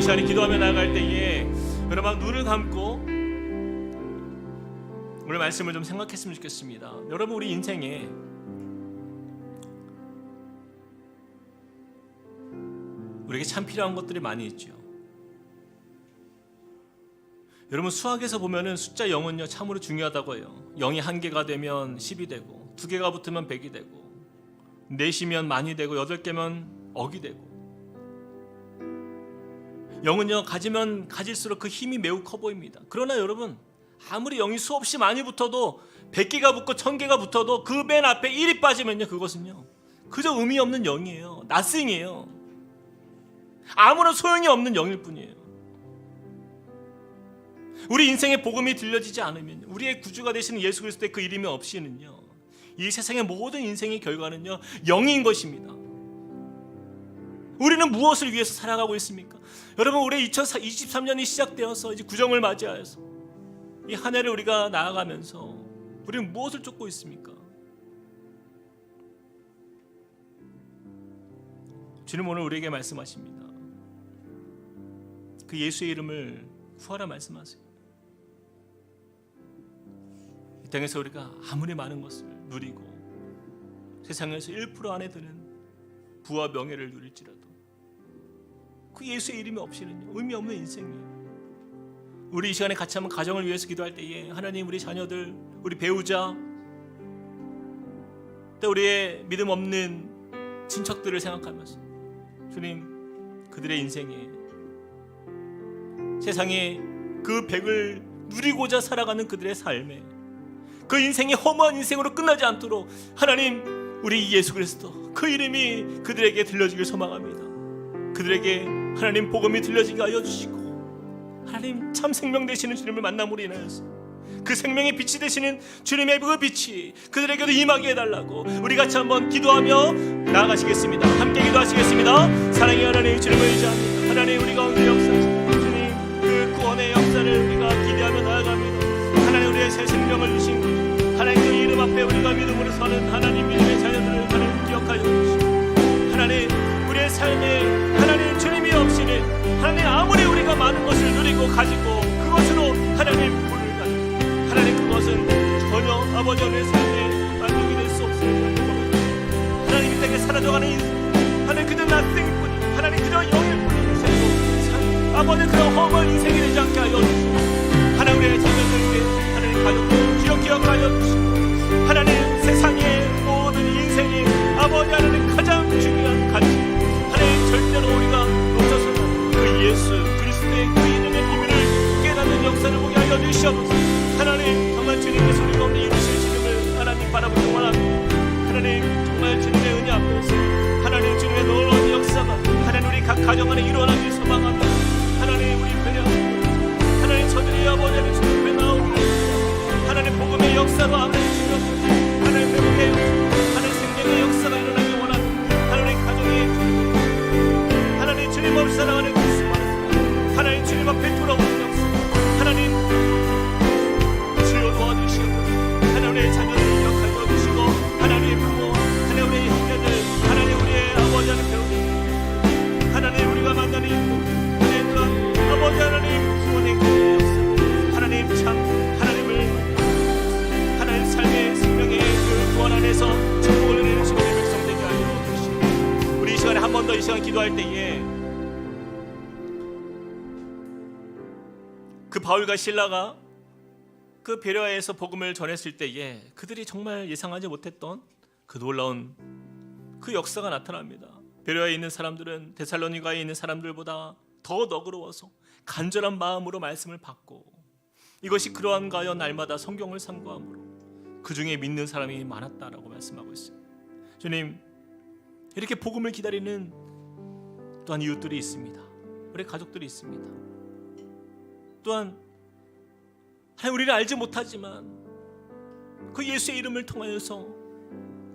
시간에 기도하며 나아갈 때에 여러분 눈을 감고 오늘 말씀을 좀 생각했으면 좋겠습니다. 여러분 우리 인생에 우리에게 참 필요한 것들이 많이 있죠. 여러분 수학에서 보면은 숫자 0은요 참으로 중요하다고 해요. 0이 1개가 되면 10이 되고 2개가 붙으면 100이 되고 4시면 만이 되고 8개면 억이 되고 0은요 가지면 가질수록 그 힘이 매우 커 보입니다. 그러나 여러분 아무리 0이 수없이 많이 붙어도 100개가 붙고 1000개가 붙어도 그 맨 앞에 1이 빠지면요 그것은요 그저 의미 없는 0이에요. nothing이에요. 아무런 소용이 없는 0일 뿐이에요. 우리 인생의 복음이 들려지지 않으면 우리의 구주가 되시는 예수 그리스도의 그 이름이 없이는요 이 세상의 모든 인생의 결과는요 0인 것입니다. 우리는 무엇을 위해서 살아가고 있습니까? 여러분 올해 2023년이 시작되어서 이제 구정을 맞이하여서 이 한 해를 우리가 나아가면서 우리는 무엇을 쫓고 있습니까? 주님 오늘 우리에게 말씀하십니다. 그 예수의 이름을 구하라 말씀하세요. 이 땅에서 우리가 아무리 많은 것을 누리고 세상에서 1% 안에 드는 부와 명예를 누릴지라도 그 예수의 이름이 없이는 의미 없는 인생이에요. 우리 이 시간에 같이 한번 가정을 위해서 기도할 때에 하나님 우리 자녀들, 우리 배우자, 또 우리의 믿음 없는 친척들을 생각하면서 주님 그들의 인생에 세상에 그 백을 누리고자 살아가는 그들의 삶에 그 인생이 허무한 인생으로 끝나지 않도록 하나님 우리 예수 그리스도 그 이름이 그들에게 들려지길 소망합니다. 그들에게 하나님 복음이 들려지게 하여 주시고 하나님 참 생명 되시는 주님을 만남으로 인하여서 그 생명의 빛이 되시는 주님의 그 빛이 그들에게도 임하게 해달라고 우리 같이 한번 기도하며 나아가시겠습니다. 함께 기도하시겠습니다. 사랑의 하나님 주님을 의지합니다. 하나님 우리 가운데 역사하시는 주님 그 구원의 역사를 우리가 기대하며 나아갑니다. 하나님 우리의 새 생명을 주신 분 하나님 그 이름 앞에 우리가 믿음으로 서는 하나님 믿음의 자녀들을 하나님 기억하여 주시고 하나님 우리의 삶에 하나님 주님이 없이는 하나님 아무리 우리가 많은 것을 누리고 가지고 그것으로 하나님 불을 가지고 하나님 그것은 전혀 아버지 오늘 삶에 만족이 될 수 없습니다. 하나님 이 땅에 사라져가는 인생 하나님 그저 나생뿐이 하나님 그저 영일 뿐인 인생으로 아버지 그저 허무한 인생이 되지 않게 하여 주시고 하나님 우리의 자녀들께 하나님 가족들 기억하여 주시고 하나님 세상의 모든 인생이 아버지 하나님 가장 중요한 가치 하나님 절대로 우리가 놓쳐서는 그 예수 그리스도의 그 이름의 비밀을 깨닫는 역사를 보게 하여 주시옵소서. 하나님 정말 주님께서 우리 가운데 이루실 주님을 하나님 바라보기 원합니다. 하나님 정말 주님의 은혜 앞에서 하나님 주님의 놀라운 역사가 하나님 우리 각 가정 안에 일어나길 소망합니다. 하나님 우리 배려하시고 하나님 저들이 아버지 하나님 주님 앞에 나오고 하나님 복음의 역사가 하나님 주님 앞에 하나님 회복의 역사 하나님 생명의 역사가 일어나길 원합니다. 하나님 가정이 하나님 주님 없이 살아가는 그 수많은 하나님 주님 앞에 돌아오는 역사 하나님 주여 도와주시고 하나님 우리의 자녀들을 기억하여 주시고 하나님의 부모 하나님 우리의 형제들 하나님 우리의 아버지 하나님 배우들 하나님 우리가 만나는 하나님 아버지 하나님 구원의 그 역사 하나님 참 하나님을 하나님 삶의 생명의 그 구원 안에서 천국을 누리는 주님의 백성 되게 하여 주시고 우리 이 시간에 한 번 더 이 시간 기도할 때에 그 바울과 실라가 그 베레아에서 복음을 전했을 때에 그들이 정말 예상하지 못했던 그 놀라운 그 역사가 나타납니다. 베레아에 있는 사람들은 데살로니가에 있는 사람들보다 더 너그러워서 간절한 마음으로 말씀을 받고 이것이 그러한가 하여 날마다 성경을 상고함으로 그 중에 믿는 사람이 많았다라고 말씀하고 있어요. 주님 이렇게 복음을 기다리는 또한 이웃들이 있습니다. 우리 가족들이 있습니다. 또한 우리는 알지 못하지만 그 예수의 이름을 통하여서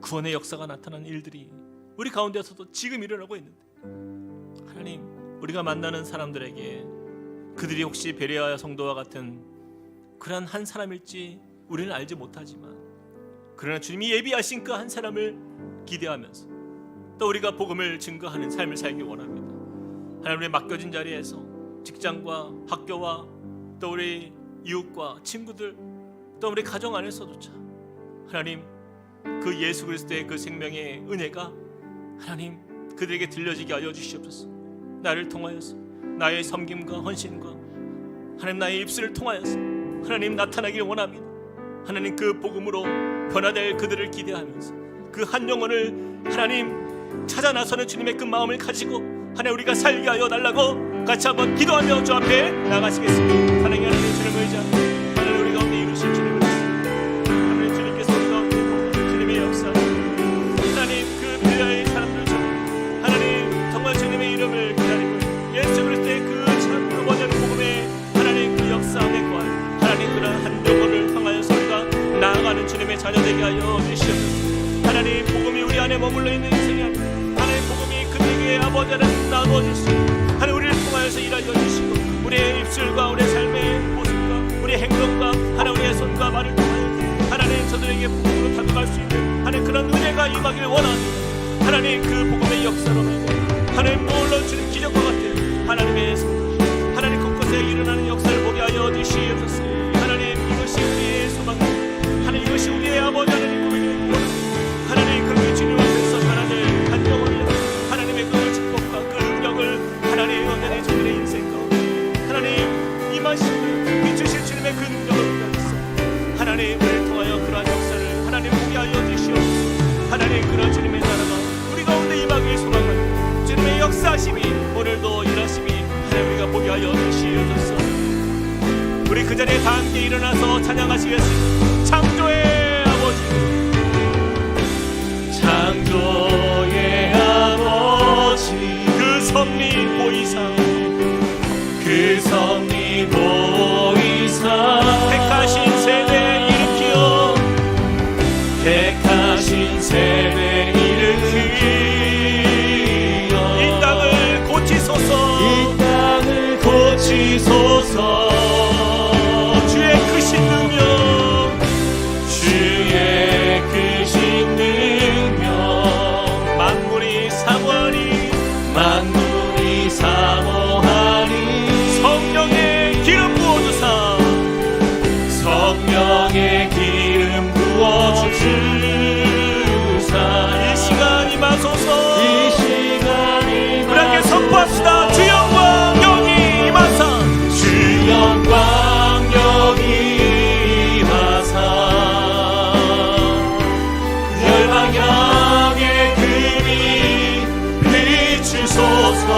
구원의 역사가 나타나는 일들이 우리 가운데서도 지금 일어나고 있는데 하나님 우리가 만나는 사람들에게 그들이 혹시 베레아 성도와 같은 그러한 한 사람일지 우리는 알지 못하지만 그러나 주님이 예비하신 그 한 사람을 기대하면서 또 우리가 복음을 증거하는 삶을 살기 원합니다. 하나님 우리의 맡겨진 자리에서 직장과 학교와 또 우리 이웃과 친구들 또 우리 가정 안에서조차 하나님 그 예수 그리스도의 그 생명의 은혜가 하나님 그들에게 들려지게 하여 주시옵소서. 나를 통하여서 나의 섬김과 헌신과 하나님 나의 입술을 통하여서 하나님 나타나길 원합니다. 하나님 그 복음으로 변화될 그들을 기대하면서 그 한 영혼을 하나님 찾아 나서는 주님의 그 마음을 가지고 하나님 우리가 살게 하여 달라고 같이 한번 기도하며 주 앞에 나가시겠습니다. 하나님 주님을 의지하며 하나님 우리 가운데 이루실 주님을 믿습니다. 하나님 주님께서 우리 가운데 주님의 역사 하나님 그 빌라의 사람들처럼 하나님 정말 주님의 이름을 기다리고 예수 그리스도의 그 참 원하는 복음의 하나님 그 역사 안에 구한 하나님 그런 한 영혼을 향하여서 우리가 나아가는 주님의 자녀 되게 하여 주시옵소서. 하나님 복음이 우리 안에 머물러 있는 인생이 아니라 하나님 복음이 그들에게 아버지 하나님 나누어 주시고 하나님 우리를 통하여서 일하여 주시고 우리의 입술과 우리의 삶의 모습과 우리의 행동과 하나님 우리의 손과 말을 통하여 하나님 저들에게 복음으로 다가갈 수 있는 하나님 그런 은혜가 임하길 원합니다. 하나님 그 복음의 역사로 하나님 물론 주님 기적과 같은 하나님의 손 하나님 곳곳에 일어나는 역사를 보게 하여 주시옵소서. 하나님 이것이 우리의 소망입니다. 하나님 이것이 우리의 아버지 하나님 하나님 그렇게 주님 앞에서 하나님 한 영혼을 하나님의 그 축복과 그 능력을 하나님 온전히 저들의 인생 가운데 하나님 임하시고 비추실 주님의 그 능력을 위하여서 하나님 우리를 통하여 그러한 역사를 하나님 보게 하여 주시옵소서. 하나님 그런 주님의 나라가 우리 가운데 임하길 소망하는 주님의 역사심이 오늘도 일하심이 하나님 우리가 보게 하여 주시옵소서. 우리 그 자리에 다 함께 일어나서 찬양하시겠습니다. 창조의 아버지 창조의 아버지 그 섭리 보이사 그 섭리 보이사 택하신 세대 일으키어 택하신 세대 일으키어 이 땅을 고치소서 이 땅을 고치소서 주의 크신 능력 주의 크신 능력 만물이 사모하니 만물이 사모하니 성령의 기름 부어주사 성령의 기름 부어주사 이 시간 임하소서 이 시간이 우리에게 선포합시다. 주 영광 여기 임하사 주 영광 여기 임하사 열방 향해 그리 비추소서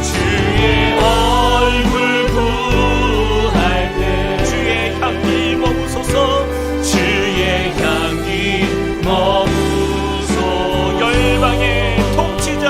주의 얼굴 구할 때 주의 향기 머무소서 주의 향기 머무소 열방의 통치자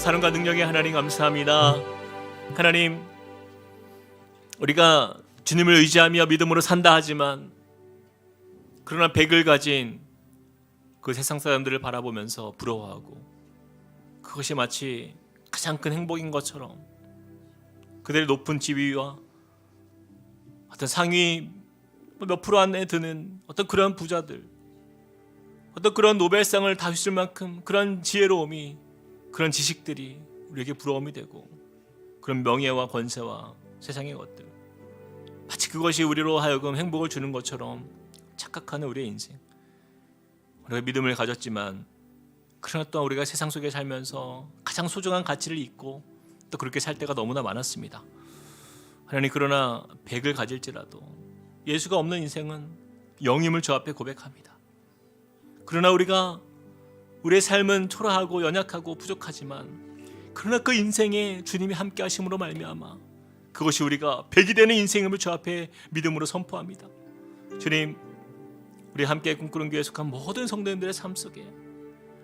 사랑과 능력의 하나님 감사합니다. 하나님, 우리가 주님을 의지하며 믿음으로 산다 하지만 그러나 백을 가진 그 세상 사람들을 바라보면서 부러워하고 그것이 마치 가장 큰 행복인 것처럼 그들의 높은 지위와 어떤 상위 몇 프로 안에 드는 어떤 그런 부자들, 어떤 그런 노벨상을 다주실 만큼 그런 지혜로움이, 그런 지식들이 우리에게 부러움이 되고 그런 명예와 권세와 세상의 것들, 마치 그것이 우리로 하여금 행복을 주는 것처럼 착각하는 우리의 인생. 우리가 믿음을 가졌지만 그러나 또한 우리가 세상 속에 살면서 가장 소중한 가치를 잊고 또 그렇게 살 때가 너무나 많았습니다. 하나님, 그러나 백을 가질지라도 예수가 없는 인생은 영임을 주 앞에 고백합니다. 그러나 우리의 삶은 초라하고 연약하고 부족하지만 그러나 그 인생에 주님이 함께 하심으로 말미암아 그것이 우리가 백이 되는 인생임을 주 앞에 믿음으로 선포합니다. 주님, 우리 함께 꿈꾸는 교회에 속한 모든 성도님들의 삶 속에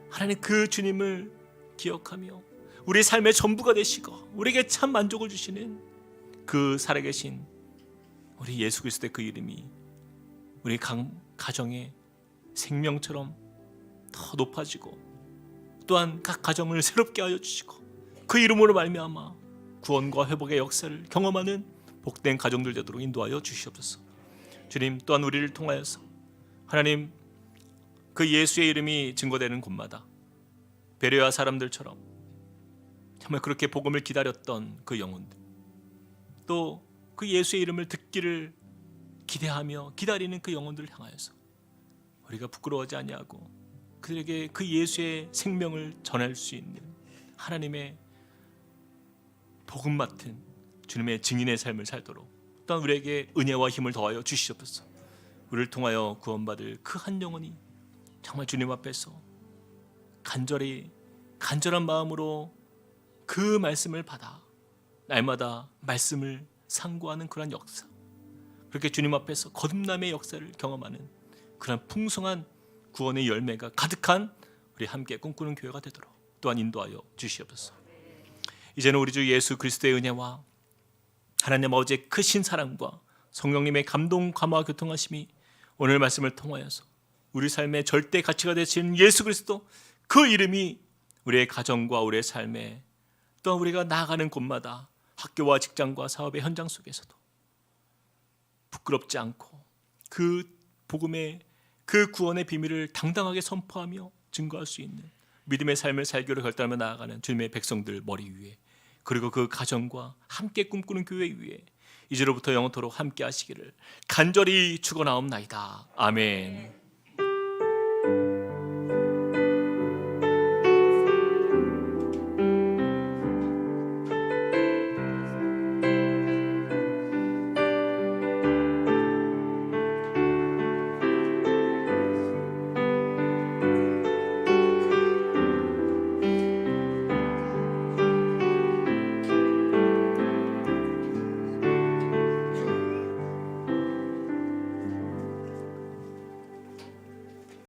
하나님 그 주님을 기억하며 우리 삶의 전부가 되시고 우리에게 참 만족을 주시는 그 살아계신 우리 예수 그리스도의 그 이름이 우리 가정의 생명처럼 더 높아지고 또한 각 가정을 새롭게 하여 주시고 그 이름으로 말미암아 구원과 회복의 역사를 경험하는 복된 가정들 되도록 인도하여 주시옵소서. 주님, 또한 우리를 통하여서 하나님 그 예수의 이름이 증거되는 곳마다 베레아 사람들처럼 정말 그렇게 복음을 기다렸던 그 영혼들, 또 그 예수의 이름을 듣기를 기대하며 기다리는 그 영혼들을 향하여서 우리가 부끄러워하지 아니하고 그들에게 그 예수의 생명을 전할 수 있는 하나님의 복음 맡은 주님의 증인의 삶을 살도록 또한 우리에게 은혜와 힘을 더하여 주시옵소서. 우리를 통하여 구원받을 그 한 영혼이 정말 주님 앞에서 간절한 마음으로 그 말씀을 받아 날마다 말씀을 상고하는 그런 역사, 그렇게 주님 앞에서 거듭남의 역사를 경험하는 그런 풍성한 구원의 열매가 가득한 우리 함께 꿈꾸는 교회가 되도록 또한 인도하여 주시옵소서. 이제는 우리 주 예수 그리스도의 은혜와 하나님 아버지의 크신 사랑과 성령님의 감동, 감화, 교통하심이 오늘 말씀을 통하여서 우리 삶의 절대 가치가 되신 예수 그리스도 그 이름이 우리의 가정과 우리의 삶에 또한 우리가 나아가는 곳마다 학교와 직장과 사업의 현장 속에서도 부끄럽지 않고 그 복음의 그 구원의 비밀을 당당하게 선포하며 증거할 수 있는 믿음의 삶을 살기로 결단하며 나아가는 주님의 백성들 머리 위에, 그리고 그 가정과 함께 꿈꾸는 교회 위에 이제로부터 영원토록 함께 하시기를 간절히 축원하옵나이다. 아멘.